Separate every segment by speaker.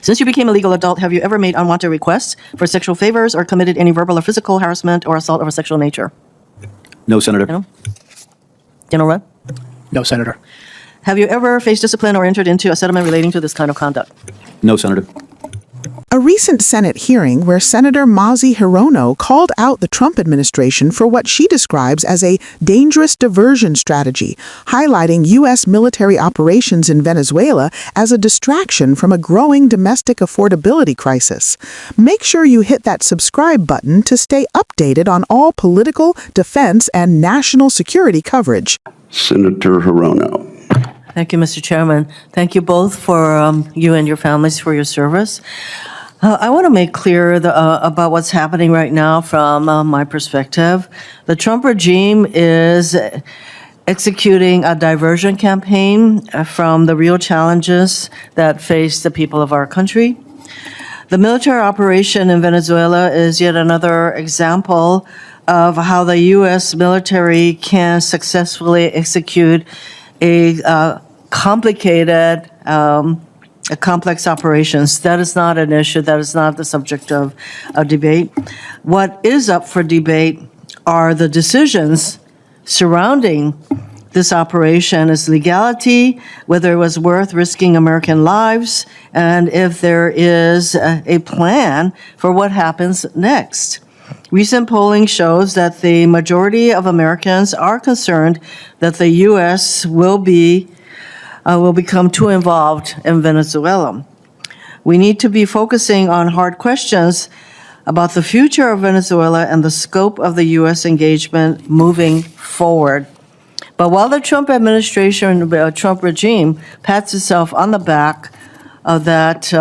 Speaker 1: Since you became a legal adult, have you ever made unwanted requests for sexual favors or committed any verbal or physical harassment or assault of a sexual nature?
Speaker 2: No, Senator.
Speaker 1: General Rudd?
Speaker 3: No, Senator.
Speaker 1: Have you ever faced discipline or entered into a settlement relating to this kind of conduct?
Speaker 2: No, Senator.
Speaker 4: A recent Senate hearing where Senator Mazie Hirono called out the Trump administration for what she describes as a dangerous diversion strategy, highlighting U.S. military operations in Venezuela as a distraction from a growing domestic affordability crisis. Make sure you hit that subscribe button to stay updated on all political, defense, and national security coverage.
Speaker 5: Senator Hirono.
Speaker 1: Thank you, Mr. Chairman. Thank you both for you and your families for your service. I want to make clear about what's happening right now from my perspective. The Trump regime is executing a diversion campaign from the real challenges that face the people of our country. The military operation in Venezuela is yet another example of how the U.S. military can successfully execute a complicated complex operations. That is not an issue. That is not the subject of debate. What is up for debate are the decisions surrounding this operation, its legality, whether it was worth risking American lives, and if there is a plan for what happens next. Recent polling shows that the majority of Americans are concerned that the U.S. will become too involved in Venezuela. We need to be focusing on hard questions about the future of Venezuela and the scope of the U.S. engagement moving forward. But while the Trump administration, Trump regime pats itself on the back that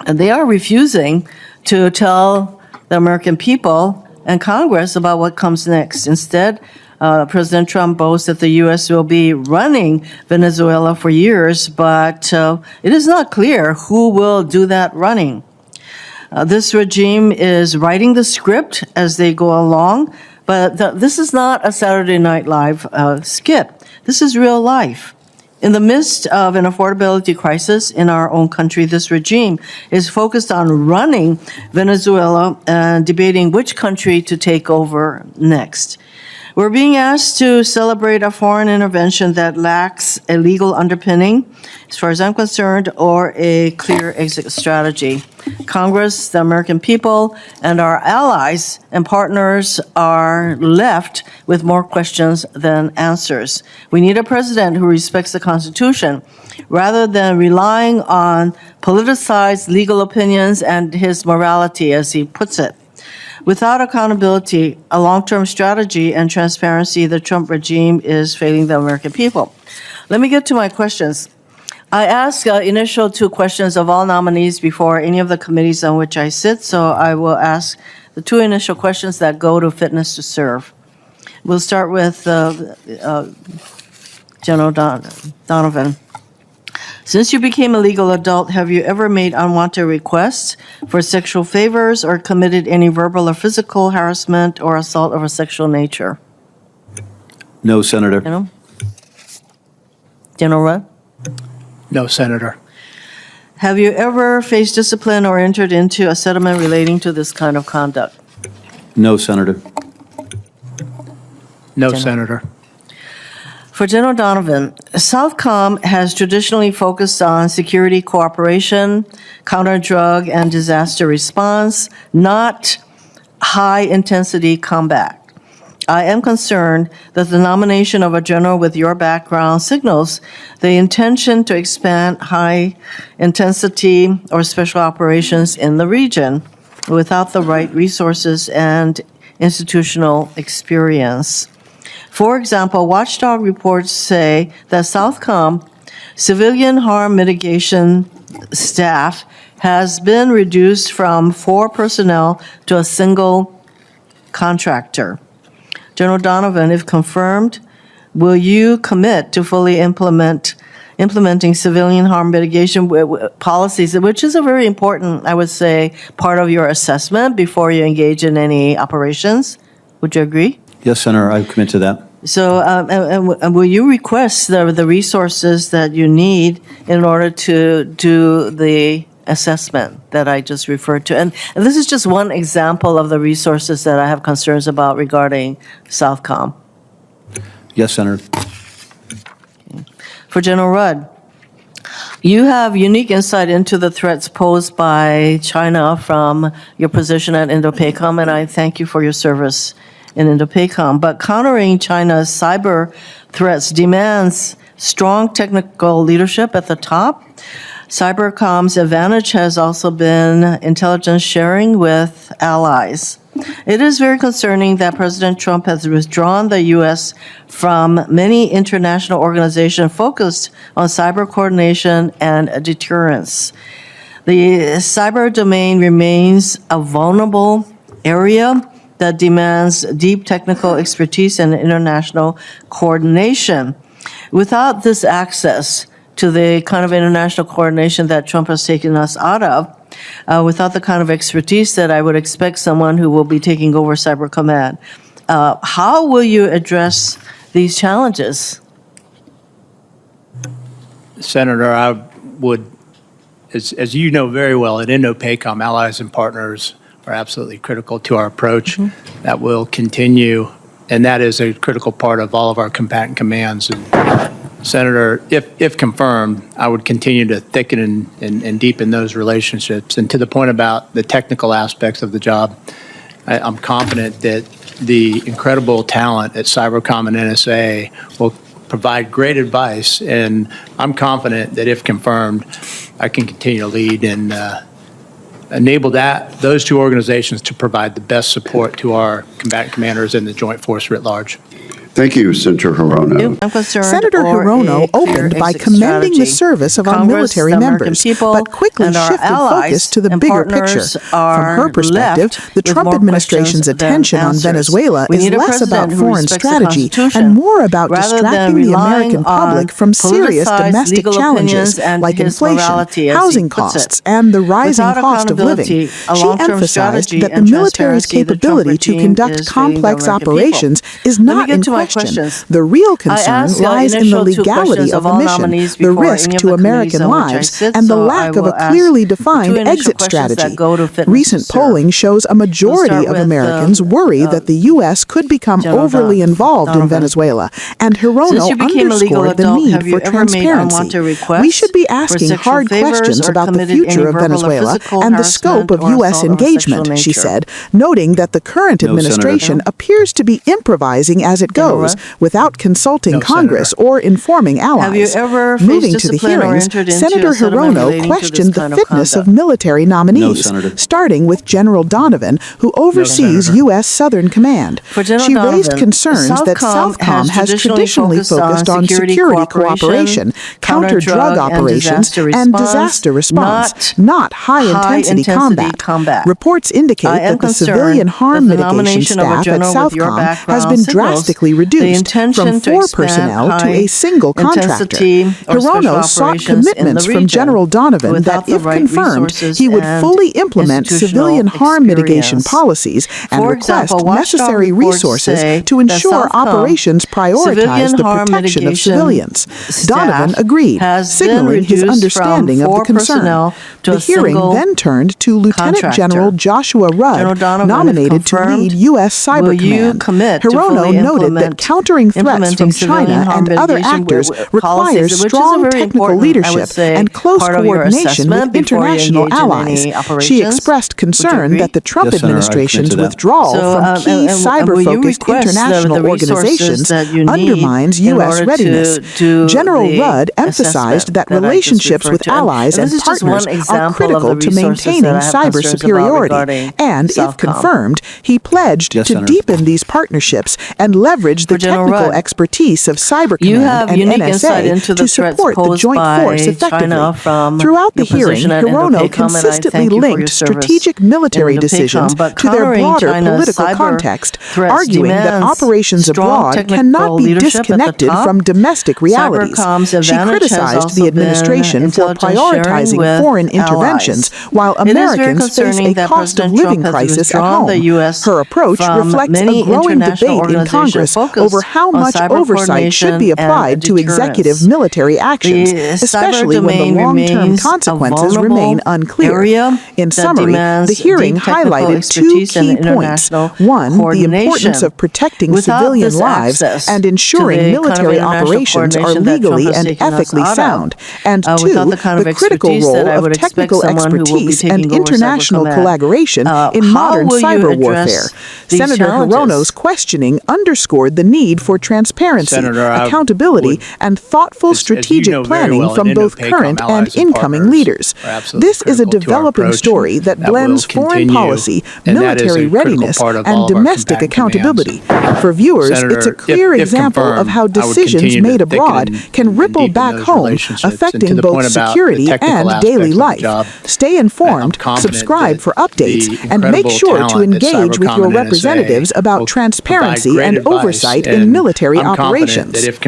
Speaker 1: they are refusing to tell the American people and Congress about what comes next. Instead, President Trump boasts that the U.S. will be running Venezuela for years, but it is not clear who will do that running. This regime is writing the script as they go along, but this is not a Saturday Night Live skit. This is real life. In the midst of an affordability crisis in our own country, this regime is focused on running Venezuela and debating which country to take over next. We're being asked to celebrate a foreign intervention that lacks a legal underpinning, as far as I'm concerned, or a clear exit strategy. Congress, the American people, and our allies and partners are left with more questions than answers. We need a president who respects the Constitution rather than relying on politicized legal opinions and his morality, as he puts it. Without accountability, a long-term strategy, and transparency, the Trump regime is failing the American people. Let me get to my questions. I ask initial two questions of all nominees before any of the committees on which I sit, so I will ask the two initial questions that go to fitness to serve. We'll start with General Donovan. Since you became a legal adult, have you ever made unwanted requests for sexual favors or committed any verbal or physical harassment or assault of a sexual nature?
Speaker 2: No, Senator.
Speaker 1: General Rudd?
Speaker 3: No, Senator.
Speaker 1: Have you ever faced discipline or entered into a settlement relating to this kind of conduct?
Speaker 2: No, Senator.
Speaker 3: No, Senator.
Speaker 1: For General Donovan, Southcom has traditionally focused on security cooperation, counter-drug and disaster response, not high-intensity combat. I am concerned that the nomination of a general with your background signals the intention to expand high-intensity or special operations in the region without the right resources and institutional experience. For example, watchdog reports say that Southcom civilian harm mitigation staff has been reduced from 4 personnel to a single contractor. General Donovan, if confirmed, will you commit to fully implementing civilian harm mitigation policies, which is a very important, I would say, part of your assessment before you engage in any operations? Would you agree?
Speaker 2: Yes, Senator, I commit to that.
Speaker 1: So, and will you request the resources that you need in order to do the assessment that I just referred to? And this is just one example of the resources that I have concerns about regarding Southcom.
Speaker 2: Yes, Senator.
Speaker 1: For General Rudd, you have unique insight into the threats posed by China from your position at INDOPACOM, and I thank you for your service in INDOPACOM. But countering China's cyber threats demands strong technical leadership at the top. Cybercom's advantage has also been intelligence sharing with allies. It is very concerning that President Trump has withdrawn the U.S. from many international organizations focused on cyber coordination and deterrence. The cyber domain remains a vulnerable area that demands deep technical expertise and international coordination. Without this access to the kind of international coordination that Trump has taken us out of, without the kind of expertise that I would expect someone who will be taking over Cyber Command, how will you address these challenges?
Speaker 3: Senator, I would, as you know very well, at INDOPACOM, allies and partners are absolutely critical to our approach. That will continue, and that is a critical part of all of our combatant commands. And Senator, if confirmed, I would continue to thicken and deepen those relationships. And to the point about the technical aspects of the job, I'm confident that the incredible talent at Cybercom and NSA will provide great advice. And I'm confident that if confirmed, I can continue to lead and enable those two organizations to provide the best support to our combatant commanders and the joint force writ large.
Speaker 5: Thank you, Senator Hirono.
Speaker 1: I'm concerned
Speaker 4: Senator
Speaker 1: or
Speaker 4: Hirono
Speaker 1: a clear
Speaker 4: opened by
Speaker 1: exit
Speaker 4: commending the
Speaker 1: strategy.
Speaker 4: service of our
Speaker 1: Congress,
Speaker 4: military
Speaker 1: the American
Speaker 4: members,
Speaker 1: people,
Speaker 4: but quickly
Speaker 1: and our
Speaker 4: shifted
Speaker 1: allies
Speaker 4: focus to the
Speaker 1: and
Speaker 4: bigger picture.
Speaker 1: partners
Speaker 4: From
Speaker 1: are
Speaker 4: her perspective,
Speaker 1: left
Speaker 4: the
Speaker 1: with
Speaker 4: Trump
Speaker 1: more
Speaker 4: administration's
Speaker 1: questions than
Speaker 4: attention on
Speaker 1: answers.
Speaker 4: Venezuela
Speaker 1: We
Speaker 4: is
Speaker 1: need a
Speaker 4: less about
Speaker 1: president who
Speaker 4: foreign
Speaker 1: respects the
Speaker 4: strategy
Speaker 1: Constitution,
Speaker 4: and more about
Speaker 1: rather than
Speaker 4: distracting the
Speaker 1: relying
Speaker 4: American
Speaker 1: on
Speaker 4: public from serious
Speaker 1: politicized
Speaker 4: domestic
Speaker 1: legal
Speaker 4: challenges
Speaker 1: opinions and
Speaker 4: like
Speaker 1: his
Speaker 4: inflation,
Speaker 1: morality, as he
Speaker 4: housing
Speaker 1: puts it.
Speaker 4: costs, and the rising
Speaker 1: Without
Speaker 4: cost of living.
Speaker 1: accountability, a
Speaker 4: She
Speaker 1: long-term
Speaker 4: emphasized
Speaker 1: strategy
Speaker 4: that the
Speaker 1: and
Speaker 4: military's
Speaker 1: transparency, the Trump
Speaker 4: capability to
Speaker 1: regime
Speaker 4: conduct
Speaker 1: is failing the
Speaker 4: complex
Speaker 1: American people.
Speaker 4: operations is
Speaker 1: Let me
Speaker 4: not
Speaker 1: get
Speaker 4: in
Speaker 1: to my
Speaker 4: question.
Speaker 1: questions.
Speaker 4: The real
Speaker 1: I
Speaker 4: concern
Speaker 1: asked
Speaker 4: lies in the
Speaker 1: initial two
Speaker 4: legality
Speaker 1: questions
Speaker 4: of
Speaker 1: of all
Speaker 4: the mission,
Speaker 1: nominees
Speaker 4: the
Speaker 1: before
Speaker 4: risk
Speaker 1: any of
Speaker 4: to
Speaker 1: the
Speaker 4: American
Speaker 1: committees on which I
Speaker 4: lives,
Speaker 1: sit,
Speaker 4: and the
Speaker 1: so
Speaker 4: lack
Speaker 1: I
Speaker 4: of a
Speaker 1: will ask
Speaker 4: clearly
Speaker 1: two
Speaker 4: defined
Speaker 1: initial
Speaker 4: exit
Speaker 1: questions that
Speaker 4: strategy.
Speaker 1: go to fitness to
Speaker 4: Recent
Speaker 1: serve.
Speaker 4: polling shows a majority
Speaker 1: start
Speaker 4: of
Speaker 1: with,
Speaker 4: Americans worry that the U.S. could become
Speaker 1: General
Speaker 4: overly involved in
Speaker 1: Donovan.
Speaker 4: Venezuela, and
Speaker 1: Since
Speaker 4: Hirono
Speaker 1: you became a legal
Speaker 4: underscored the
Speaker 1: adult,
Speaker 4: need
Speaker 1: have you
Speaker 4: for
Speaker 1: ever made
Speaker 4: transparency.
Speaker 1: unwanted requests
Speaker 4: We should be
Speaker 1: for
Speaker 4: asking
Speaker 1: sexual
Speaker 4: hard
Speaker 1: favors
Speaker 4: questions
Speaker 1: or
Speaker 4: about the
Speaker 1: committed
Speaker 4: future
Speaker 1: any
Speaker 4: of
Speaker 1: verbal or
Speaker 4: Venezuela
Speaker 1: physical
Speaker 4: and the scope of
Speaker 1: harassment or
Speaker 4: U.S.
Speaker 1: assault of a sexual
Speaker 4: engagement, she
Speaker 1: nature?
Speaker 4: said, noting that the current
Speaker 2: No,
Speaker 4: administration
Speaker 2: Senator.
Speaker 4: appears to be improvising as it
Speaker 1: General
Speaker 4: goes
Speaker 1: Rudd?
Speaker 4: without consulting
Speaker 3: No,
Speaker 4: Congress
Speaker 3: Senator.
Speaker 4: or informing allies.
Speaker 1: Have you ever
Speaker 4: Moving
Speaker 1: faced
Speaker 4: to the
Speaker 1: discipline or
Speaker 4: hearings,
Speaker 1: entered into
Speaker 4: Senator
Speaker 1: a settlement
Speaker 4: Hirono
Speaker 1: relating to this
Speaker 4: questioned the
Speaker 1: kind of
Speaker 4: fitness of
Speaker 1: conduct?
Speaker 4: military nominees,
Speaker 2: Senator.
Speaker 4: starting with General Donovan, who oversees
Speaker 3: Senator.
Speaker 4: U.S. Southern Command.
Speaker 1: For General
Speaker 4: She raised
Speaker 1: Donovan,
Speaker 4: concerns that Southcom has traditionally focused on security cooperation, counter-drug operations, and disaster response, not high-intensity combat. Reports indicate
Speaker 1: I am
Speaker 4: that the
Speaker 1: concerned
Speaker 4: civilian harm
Speaker 1: that the
Speaker 4: mitigation
Speaker 1: nomination of a
Speaker 4: staff at
Speaker 1: general with your
Speaker 4: Southcom has
Speaker 1: background
Speaker 4: been
Speaker 1: signals
Speaker 4: drastically
Speaker 1: the
Speaker 4: reduced
Speaker 1: intention
Speaker 4: from
Speaker 1: to
Speaker 4: 4
Speaker 1: expand
Speaker 4: personnel to a single contractor.
Speaker 1: high-intensity or special
Speaker 4: Hirono sought
Speaker 1: operations in the
Speaker 4: commitments from
Speaker 1: region
Speaker 4: General Donovan
Speaker 1: without
Speaker 4: that,
Speaker 1: the
Speaker 4: if
Speaker 1: right
Speaker 4: confirmed,
Speaker 1: resources
Speaker 4: he would
Speaker 1: and
Speaker 4: fully implement
Speaker 1: institutional
Speaker 4: civilian harm mitigation
Speaker 1: experience.
Speaker 4: policies and
Speaker 1: For
Speaker 4: request
Speaker 1: example, watchdog
Speaker 4: necessary
Speaker 1: reports
Speaker 4: resources
Speaker 1: say
Speaker 4: to
Speaker 1: that
Speaker 4: ensure
Speaker 1: Southcom
Speaker 4: operations prioritize
Speaker 1: civilian
Speaker 4: the
Speaker 1: harm
Speaker 4: protection of
Speaker 1: mitigation
Speaker 4: civilians.
Speaker 1: staff
Speaker 4: Donovan agreed,
Speaker 1: has been
Speaker 4: signaling his
Speaker 1: reduced
Speaker 4: understanding
Speaker 1: from
Speaker 4: of the
Speaker 1: 4
Speaker 4: concern.
Speaker 1: personnel to
Speaker 4: The
Speaker 1: a
Speaker 4: hearing
Speaker 1: single
Speaker 4: then turned to Lieutenant
Speaker 1: contractor.
Speaker 4: General Joshua
Speaker 1: General
Speaker 4: Rudd,
Speaker 1: Donovan, if
Speaker 4: nominated to
Speaker 1: confirmed,
Speaker 4: lead U.S. Cyber
Speaker 1: will you
Speaker 4: Command.
Speaker 1: commit to
Speaker 4: Hirono
Speaker 1: fully
Speaker 4: noted that countering threats
Speaker 1: implementing
Speaker 4: from
Speaker 1: civilian
Speaker 4: China
Speaker 1: harm
Speaker 4: and other
Speaker 1: mitigation
Speaker 4: actors
Speaker 1: policies,
Speaker 4: requires
Speaker 1: which is a
Speaker 4: strong
Speaker 1: very
Speaker 4: technical
Speaker 1: important, I would
Speaker 4: leadership
Speaker 1: say,
Speaker 4: and close
Speaker 1: part of your
Speaker 4: coordination with
Speaker 1: assessment before you
Speaker 4: international
Speaker 1: engage in
Speaker 4: allies.
Speaker 1: any
Speaker 4: She
Speaker 1: operations.
Speaker 4: expressed concern
Speaker 1: agree?
Speaker 4: that the Trump
Speaker 2: Yes, Senator, I commit
Speaker 4: administration's
Speaker 2: to that.
Speaker 4: withdrawal
Speaker 1: So,
Speaker 4: from key
Speaker 1: and will you
Speaker 4: cyber-focused
Speaker 1: request
Speaker 4: international
Speaker 1: the resources
Speaker 4: organizations
Speaker 1: that you need
Speaker 4: undermines
Speaker 1: in
Speaker 4: U.S.
Speaker 1: order
Speaker 4: readiness.
Speaker 1: to do
Speaker 4: General
Speaker 1: the
Speaker 4: Rudd emphasized
Speaker 1: assessment
Speaker 4: that
Speaker 1: that I just
Speaker 4: relationships
Speaker 1: referred
Speaker 4: with
Speaker 1: to?
Speaker 4: allies
Speaker 1: And
Speaker 4: and
Speaker 1: this is just one
Speaker 4: partners are
Speaker 1: example of
Speaker 4: critical
Speaker 1: the
Speaker 4: to
Speaker 1: resources
Speaker 4: maintaining
Speaker 1: that I have
Speaker 4: cyber
Speaker 1: concerns about
Speaker 4: superiority.
Speaker 1: regarding
Speaker 4: And if
Speaker 1: Southcom.
Speaker 4: confirmed, he pledged
Speaker 2: Yes,
Speaker 4: to
Speaker 2: Senator.
Speaker 4: deepen these partnerships and leverage the
Speaker 1: For General
Speaker 4: technical
Speaker 1: Rudd,
Speaker 4: expertise of Cyber
Speaker 1: you
Speaker 4: Command
Speaker 1: have
Speaker 4: and
Speaker 1: unique insight
Speaker 4: NSA
Speaker 1: into the
Speaker 4: to
Speaker 1: threats
Speaker 4: support the
Speaker 1: posed
Speaker 4: joint
Speaker 1: by
Speaker 4: force effectively.
Speaker 1: China from
Speaker 4: Throughout the
Speaker 1: your
Speaker 4: hearing,
Speaker 1: position at
Speaker 4: Hirono
Speaker 1: INDOPACOM, and I
Speaker 4: consistently
Speaker 1: thank you for your
Speaker 4: linked
Speaker 1: service
Speaker 4: strategic military
Speaker 1: in INDOPACOM,
Speaker 4: decisions
Speaker 1: but
Speaker 4: to their
Speaker 1: countering
Speaker 4: broader
Speaker 1: China's
Speaker 4: political
Speaker 1: cyber
Speaker 4: context,
Speaker 1: threats
Speaker 4: arguing that
Speaker 1: demands
Speaker 4: operations
Speaker 1: strong
Speaker 4: abroad
Speaker 1: technical
Speaker 4: cannot be
Speaker 1: leadership at the
Speaker 4: disconnected
Speaker 1: top.
Speaker 4: from domestic realities.
Speaker 1: Cybercom's
Speaker 4: She
Speaker 1: advantage has
Speaker 4: criticized
Speaker 1: also
Speaker 4: the administration
Speaker 1: been
Speaker 4: for
Speaker 1: intelligence sharing
Speaker 4: prioritizing
Speaker 1: with
Speaker 4: foreign
Speaker 1: allies.
Speaker 4: interventions while
Speaker 1: It is very
Speaker 4: Americans face
Speaker 1: concerning
Speaker 4: a
Speaker 1: that
Speaker 4: cost of
Speaker 1: President
Speaker 4: living
Speaker 1: Trump has
Speaker 4: crisis at
Speaker 1: withdrawn
Speaker 4: home.
Speaker 1: the U.S.
Speaker 4: Her approach
Speaker 1: from
Speaker 4: reflects
Speaker 1: many
Speaker 4: a growing
Speaker 1: international
Speaker 4: debate in
Speaker 1: organizations
Speaker 4: Congress
Speaker 1: focus
Speaker 4: over how
Speaker 1: on
Speaker 4: much
Speaker 1: cyber
Speaker 4: oversight should be
Speaker 1: coordination and
Speaker 4: applied to
Speaker 1: deterrence.
Speaker 4: executive military actions,
Speaker 1: The
Speaker 4: especially
Speaker 1: cyber
Speaker 4: when the
Speaker 1: domain
Speaker 4: long-term
Speaker 1: remains a
Speaker 4: consequences
Speaker 1: vulnerable
Speaker 4: remain unclear.
Speaker 1: area
Speaker 4: In
Speaker 1: that
Speaker 4: summary,
Speaker 1: demands
Speaker 4: the hearing
Speaker 1: deep technical
Speaker 4: highlighted two
Speaker 1: expertise and
Speaker 4: key points.
Speaker 1: international
Speaker 4: One, the importance
Speaker 1: coordination.
Speaker 4: of protecting
Speaker 1: Without
Speaker 4: civilian
Speaker 1: this
Speaker 4: lives
Speaker 1: access
Speaker 4: and
Speaker 1: to
Speaker 4: ensuring
Speaker 1: the kind of
Speaker 4: military
Speaker 1: international
Speaker 4: operations are
Speaker 1: coordination that Trump
Speaker 4: legally
Speaker 1: has
Speaker 4: and
Speaker 1: taken us
Speaker 4: ethically
Speaker 1: out of,
Speaker 4: sound. And two,
Speaker 1: without the kind of
Speaker 4: the critical
Speaker 1: expertise that
Speaker 4: role
Speaker 1: I
Speaker 4: of
Speaker 1: would expect
Speaker 4: technical
Speaker 1: someone who will be
Speaker 4: expertise
Speaker 1: taking
Speaker 4: and
Speaker 1: over
Speaker 4: international
Speaker 1: cyber command.
Speaker 4: collaboration in
Speaker 1: How
Speaker 4: modern
Speaker 1: will you
Speaker 4: cyber
Speaker 1: address
Speaker 4: warfare.
Speaker 1: these
Speaker 4: Senator
Speaker 1: challenges?
Speaker 4: Hirono's questioning underscored the need for transparency,
Speaker 3: Senator, I
Speaker 4: accountability,
Speaker 3: would-
Speaker 4: and thoughtful
Speaker 3: as you
Speaker 4: strategic
Speaker 3: know very
Speaker 4: planning
Speaker 3: well,
Speaker 4: from both
Speaker 3: Indo-PACOM
Speaker 4: current and
Speaker 3: allies and
Speaker 4: incoming
Speaker 3: partners
Speaker 4: leaders.
Speaker 3: are absolutely
Speaker 4: This is a
Speaker 3: critical to our
Speaker 4: developing
Speaker 3: approach,
Speaker 4: story that
Speaker 3: that will
Speaker 4: blends foreign
Speaker 3: continue,
Speaker 4: policy,
Speaker 3: and that is
Speaker 4: military
Speaker 3: a critical
Speaker 4: readiness,
Speaker 3: part of all
Speaker 4: and
Speaker 3: of our
Speaker 4: domestic
Speaker 3: combatant
Speaker 4: accountability.
Speaker 3: commands.
Speaker 4: For viewers,
Speaker 3: Senator,
Speaker 4: it's a clear
Speaker 3: if
Speaker 4: example of
Speaker 3: confirmed,
Speaker 4: how
Speaker 3: I would
Speaker 4: decisions
Speaker 3: continue to
Speaker 4: made
Speaker 3: thicken
Speaker 4: abroad
Speaker 3: and
Speaker 4: can ripple
Speaker 3: deepen
Speaker 4: back
Speaker 3: those
Speaker 4: home,
Speaker 3: relationships. And to
Speaker 4: affecting
Speaker 3: the
Speaker 4: both
Speaker 3: point about
Speaker 4: security
Speaker 3: the technical
Speaker 4: and daily
Speaker 3: aspects of the
Speaker 4: life.
Speaker 3: job,
Speaker 4: Stay
Speaker 3: I'm
Speaker 4: informed,
Speaker 3: confident
Speaker 4: subscribe
Speaker 3: that
Speaker 4: for updates,
Speaker 3: the
Speaker 4: and make
Speaker 3: incredible
Speaker 4: sure to
Speaker 3: talent that
Speaker 4: engage with
Speaker 3: Cybercom
Speaker 4: your
Speaker 3: and NSA
Speaker 4: representatives
Speaker 3: will
Speaker 4: about
Speaker 3: provide
Speaker 4: transparency
Speaker 3: great
Speaker 4: and
Speaker 3: advice,
Speaker 4: oversight
Speaker 3: and
Speaker 4: in military
Speaker 3: I'm confident
Speaker 4: operations.
Speaker 3: that if